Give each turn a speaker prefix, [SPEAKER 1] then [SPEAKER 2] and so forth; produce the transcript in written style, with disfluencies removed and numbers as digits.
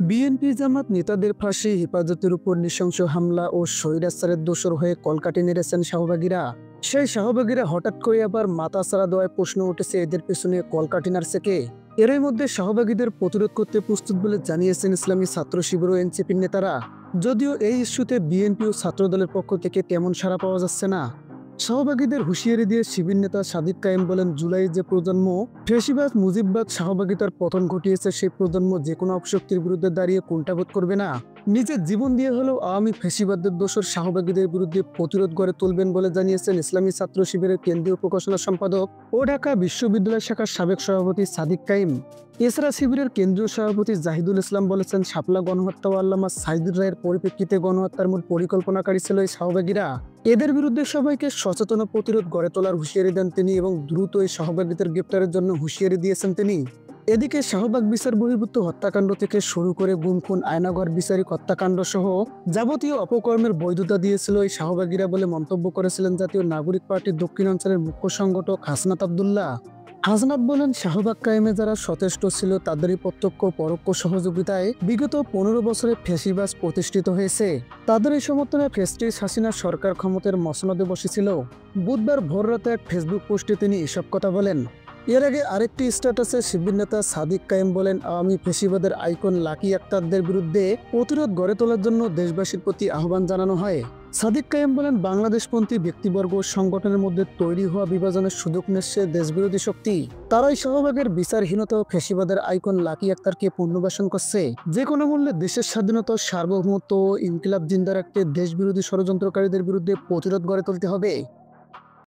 [SPEAKER 1] BNP জামাত নেতাদের ফাঁসি, হেফাজতের উপর নৃশংস হামলা ও স্বৈরাচারের দোসর হয়ে কলকাঠি নেড়েছেন শাহবাগীরা। সেই শাহবাগীরা হঠাৎ করে আবার মাথাচাড়া দেওয়ায় প্রশ্ন উঠেছে, এদের পেছনে কলকাঠি নাড়ছে কে? এরই মধ্যে শাহবাগীদের প্রতিরোধ করতে প্রস্তুত বলে জানিয়েছেন ইসলামী ছাত্র শিবির ও এনসিপির নেতারা। যদিও এই ইস্যুতে বিএনপি ও ছাত্রদলের পক্ষ থেকে তেমন সাড়া পাওয়া যাচ্ছে না। শাহবাগীদের হুঁশিয়ারি দিয়ে শিবির নেতা সাদিক কায়েম বলেন, জুলাই যে প্রজন্ম ফেসিবাদ মুজিববাদ শাহবাগিতার পতন ঘটিয়েছে, সেই প্রজন্ম যে কোনো অপশক্তির বিরুদ্ধে দাঁড়িয়ে কুণ্ঠাবোধ করবে না। নিজের জীবন দিয়ে হলেও আওয়ামী ফেসিবাদের দোসর শাহবাগীদের বিরুদ্ধে প্রতিরোধ গড়ে তুলবেন বলে জানিয়েছেন ইসলামী ছাত্র শিবিরের কেন্দ্রীয় প্রকাশনা সম্পাদক ও ঢাকা বিশ্ববিদ্যালয় শাখার সাবেক সভাপতি সাদিক কায়েম। এছাড়া শিবিরের কেন্দ্রীয় সভাপতি জাহিদুল ইসলাম বলেছেন, শাপলা গণহত্যা ও আল্লামা সাইদুর রায়ের পরিপ্রেক্ষিতে গণহত্যার মূল পরিকল্পনাকারী ছিল এই শাহবাগীরা। এদের বিরুদ্ধে সবাইকে সচেতন ও প্রতিরোধ গড়ে তোলার হুঁশিয়ারি দেন তিনি এবং দ্রুত এই শাহবাগীদের গ্রেপ্তারের জন্য হুঁশিয়ারি দিয়েছেন তিনি। এদিকে শাহবাগ বিচার বহির্ভূত হত্যাকাণ্ড থেকে শুরু করে গুম খুন, আয়নাঘর বিচারিক হত্যাকাণ্ড সহ যাবতীয় অপকর্মের বৈধতা দিয়েছিল এই শাহবাগীরা বলে মন্তব্য করেছিলেন জাতীয় নাগরিক পার্টির দক্ষিণ অঞ্চলের মুখ্য সংগঠক হাসনাত আবদুল্লাহ। হাসনাত বলেন, শাহবাগ কায়েমে যারা সচেষ্ট ছিল তাদেরই প্রত্যক্ষ পরোক্ষ সহযোগিতায় বিগত 15 বছরে ফ্যাসিবাদ প্রতিষ্ঠিত হয়েছে। তাদের এই সমর্থনে ফ্যাসিস্ট হাসিনা সরকার ক্ষমতার মসনদে বসেছিল। বুধবার ভোররাতে এক ফেসবুক পোস্টে তিনি এসব কথা বলেন। এর আগে আরেকটি স্ট্যাটাসে শিবির নেতা সাদিক কায়েম বলেন, আওয়ামী ফ্যাসিবাদের আইকন লাকি আক্তারদের বিরুদ্ধে প্রতিরোধ গড়ে তোলার জন্য দেশবাসীর প্রতি আহ্বান জানানো হয়। সাদিক কায়েম বলেন, বাংলাদেশপন্থী ব্যক্তিবর্গ ও সংগঠনের মধ্যে তৈরি হওয়া বিভাজনের সুযোগ নিচ্ছে দেশবিরোধী শক্তি। তারাই শাহবাগের বিচারহীনতা ও ফ্যাসিবাদের আইকন লাকি আক্তারকে পুনর্বাসন করছে। যে কোনো মূল্যে দেশের স্বাধীনতা, সার্বভৌমত্ব ও ইনকিলাব জিন্দা রাখতে দেশবিরোধী ষড়যন্ত্রকারীদের বিরুদ্ধে প্রতিরোধ গড়ে তুলতে হবে।